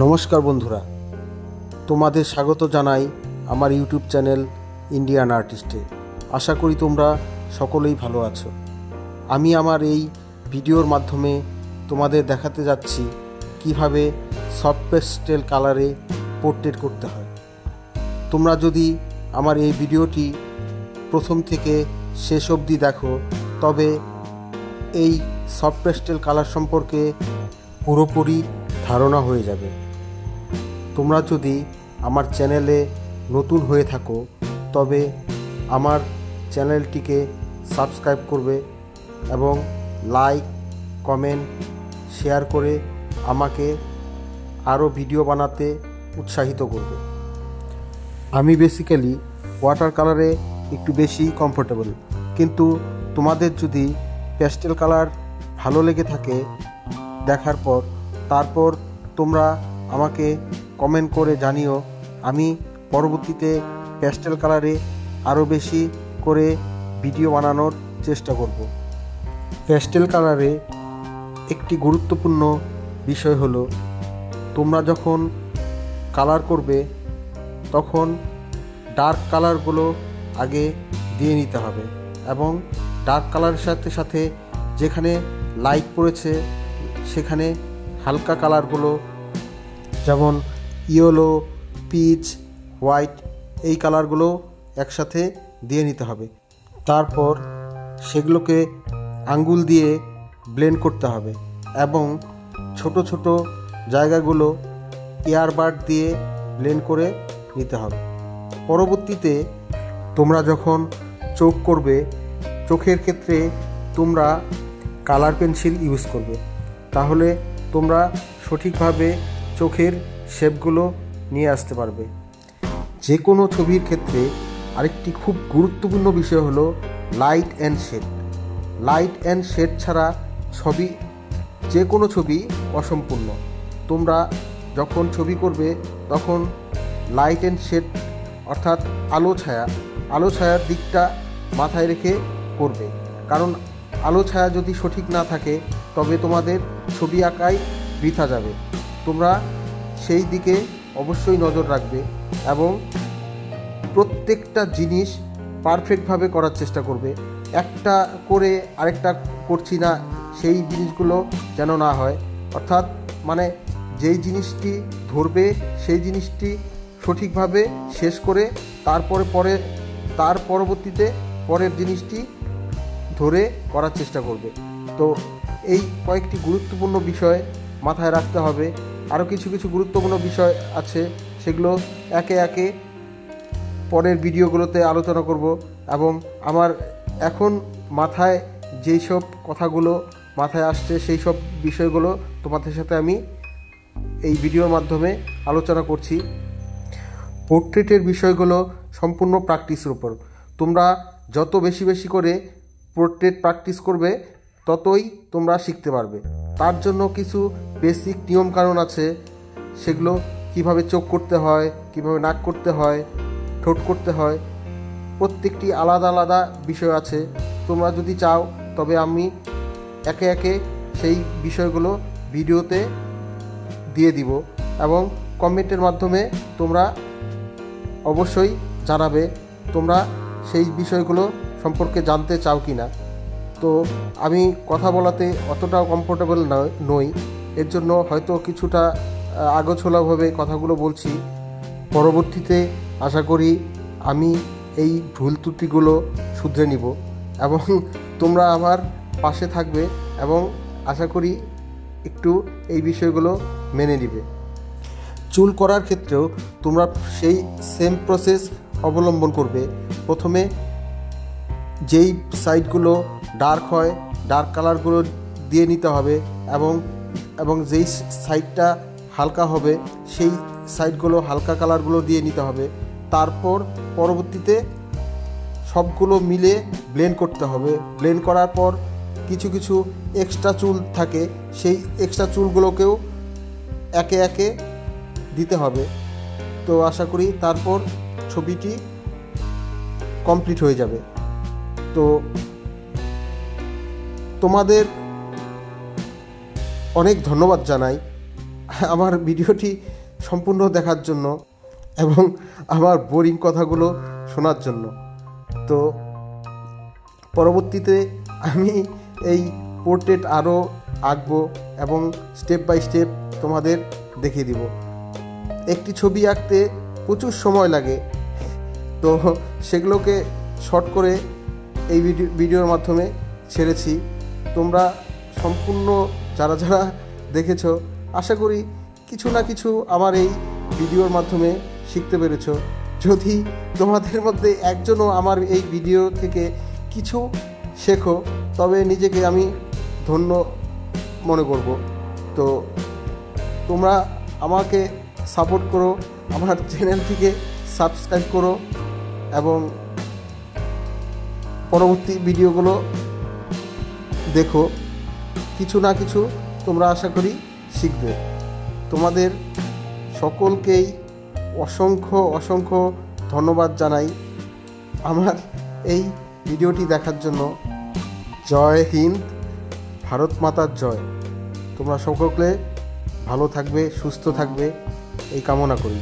নমস্কার বন্ধুরা, তোমাদের স্বাগত জানাই আমার ইউটিউব চ্যানেল ইন্ডিয়ান আর্টিস্টে। আশা করি তোমরা সকলেই ভালো আছো। আমি আমার এই ভিডিওর মাধ্যমে তোমাদের দেখাতে যাচ্ছি কিভাবে সফট পেস্টেল কালারে পোর্ট্রেট করতে হয়। তোমরা যদি আমার এই ভিডিওটি প্রথম থেকে শেষ অবধি দেখো তবে এই সফট পেস্টেল কালার সম্পর্কে পুরোপুরি ধারণা হয়ে যাবে। তোমরা যদি আমার চ্যানেলে নতুন হয়ে থাকো তবে আমার চ্যানেলটিকে সাবস্ক্রাইব করবে এবং লাইক, কমেন্ট, শেয়ার করে আমাকে আরও ভিডিও বানাতে উৎসাহিত করবে। আমি বেসিক্যালি ওয়াটার কালারে একটু বেশি কমফোর্টেবল, কিন্তু তোমাদের যদি প্যাস্টেল কালার ভালো লেগে থাকে দেখার পর, তারপর তোমরা আমাকে কমেন্ট করে জানিও। আমি পরবর্তীতে প্যাস্টেল কালারে আরও বেশি করে ভিডিও বানানোর চেষ্টা করব। প্যাস্টেল কালারে একটি গুরুত্বপূর্ণ বিষয় হলো, তোমরা যখন কালার করবে তখন ডার্ক কালারগুলো আগে দিয়ে নিতে হবে এবং ডার্ক কালারের সাথে সাথে যেখানে লাইট পড়েছে সেখানে হালকা কালারগুলো, যেমন ইয়েলো, পিচ, হোয়াইট, এই কালারগুলো একসাথে দিয়ে নিতে হবে। তারপর সেগুলোকে আঙ্গুল দিয়ে ব্লেন্ড করতে হবে এবং ছোট ছোট জায়গাগুলো এয়ারবাড দিয়ে ব্লেন্ড করে নিতে হবে। পরবর্তীতে তোমরা যখন চোখ করবে, চোখের ক্ষেত্রে তোমরা কালার পেন্সিল ইউজ করবে, তাহলে তোমরা সঠিকভাবে চোখের শেপগুলো নিয়ে আসতে পারবে। যে কোনো ছবির ক্ষেত্রে আরেকটি খুব গুরুত্বপূর্ণ বিষয় হলো light and shade. Light and shade ছাড়া যে কোনো ছবি অসম্পূর্ণ। তোমরা যখন ছবি করবে তখন লাইট অ্যান্ড শেড অর্থাৎ আলো ছায়ার দিকটা মাথায় রেখে করবে, কারণ আলো ছায়া যদি সঠিক না থাকে তবে তোমাদের ছবি আঁকাই বৃথা যাবে। তোমরা সেই দিকে অবশ্যই নজর রাখবে এবং প্রত্যেকটা জিনিস পারফেক্টভাবে করার চেষ্টা করবে। একটা করে আরেকটা করছি না, সেই জিনিসগুলো যেন না হয়। অর্থাৎ যেই জিনিসটি ধরবে সেই জিনিসটি সঠিকভাবে শেষ করে তার পরবর্তীতে পরের জিনিসটি ধরে করার চেষ্টা করবে। তো এই কয়েকটি গুরুত্বপূর্ণ বিষয় মাথায় রাখতে হবে। আরও কিছু গুরুত্বপূর্ণ বিষয় আছে, সেগুলো একে একে পরের ভিডিওগুলোতে আলোচনা করব। এবং আমার এখন মাথায় যেই সব কথাগুলো মাথায় আসছে সেই সব বিষয়গুলো তোমাদের সাথে আমি এই ভিডিওর মাধ্যমে আলোচনা করছি। পোর্ট্রেটের বিষয়গুলো সম্পূর্ণ প্র্যাকটিসের উপর। তোমরা যত বেশি করে পোর্ট্রেট প্র্যাকটিস করবে ততই তোমরা শিখতে পারবে। তার জন্য কিছু বেসিক নিয়মকানুন আছে, সেগুলো কিভাবে চোখ করতে হয়, কিভাবে নাক করতে হয়, ঠোঁট করতে হয়, প্রত্যেকটি আলাদা আলাদা বিষয় আছে। তোমরা যদি চাও তবে আমি একে একে সেই বিষয়গুলো ভিডিওতে দিয়ে দিব এবং কমেন্টের মাধ্যমে তোমরা অবশ্যই জানাবে তোমরা সেই বিষয়গুলো সম্পর্কে জানতে চাও কি না। তো আমি কথা বলাতে অতটাও কমফোর্টেবল নই, এর জন্য হয়তো কিছুটা আগোছালোভাবে কথাগুলো বলছি। পরবর্তীতে আশা করি আমি এই ভুল ত্রুটিগুলো শুধরে নিব এবং তোমরা আমার পাশে থাকবে এবং আশা করি একটু এই বিষয়গুলো মেনে নিবে। চুল করার ক্ষেত্রেও তোমরা সেই সেম প্রসেস অবলম্বন করবে। প্রথমে যেই সাইডগুলো ডার্ক হয় ডার্ক কালারগুলো দিয়ে নিতে হবে এবং যেই সাইডটা হালকা হবে সেই সাইডগুলো হালকা কালারগুলো দিয়ে নিতে হবে। তারপর পরবর্তীতে সবগুলো মিলে ব্লেন্ড করতে হবে। ব্লেন্ড করার পর কিছু এক্সট্রা চুল থাকে, সেই এক্সট্রা চুলগুলোকেও একে একে দিতে হবে। তো আশা করি তারপর ছবিটি কমপ্লিট হয়ে যাবে। তো তোমাদের অনেক ধন্যবাদ জানাই আমার ভিডিওটি সম্পূর্ণ দেখার জন্য এবং আমার বোরিং কথাগুলো শোনার জন্য। তো পরবর্তীতে আমি এই পোর্ট্রেট আরও আঁকবো এবং স্টেপ বাই স্টেপ তোমাদের দেখিয়ে দিব। একটি ছবি আঁকতে প্রচুর সময় লাগে, তো সেগুলোকে শর্ট করে এই ভিডিওর মাধ্যমে ছেড়েছি। তোমরা সম্পূর্ণ যারা যারা দেখেছো, আশা করি কিছু না কিছু আমার এই ভিডিওর মাধ্যমে শিখতে পেরেছো। যদি তোমাদের মধ্যে একজনও আমার এই ভিডিও থেকে কিছু শেখো, তবে নিজেকে আমি ধন্য মনে করব। তো তোমরা আমাকে সাপোর্ট করো, আমার চ্যানেলটিকে সাবস্ক্রাইব করো এবং পরবর্তী ভিডিওগুলো দেখো। কিছু না কিছু তোমরা আশা করি শিখবে। তোমাদের সকলকেই অসংখ্য অসংখ্য ধন্যবাদ জানাই আমার এই ভিডিওটি দেখার জন্য। জয় হিন্দ, ভারত মাতার জয়। তোমরা সকলে ভালো থাকবে, সুস্থ থাকবে এই কামনা করি।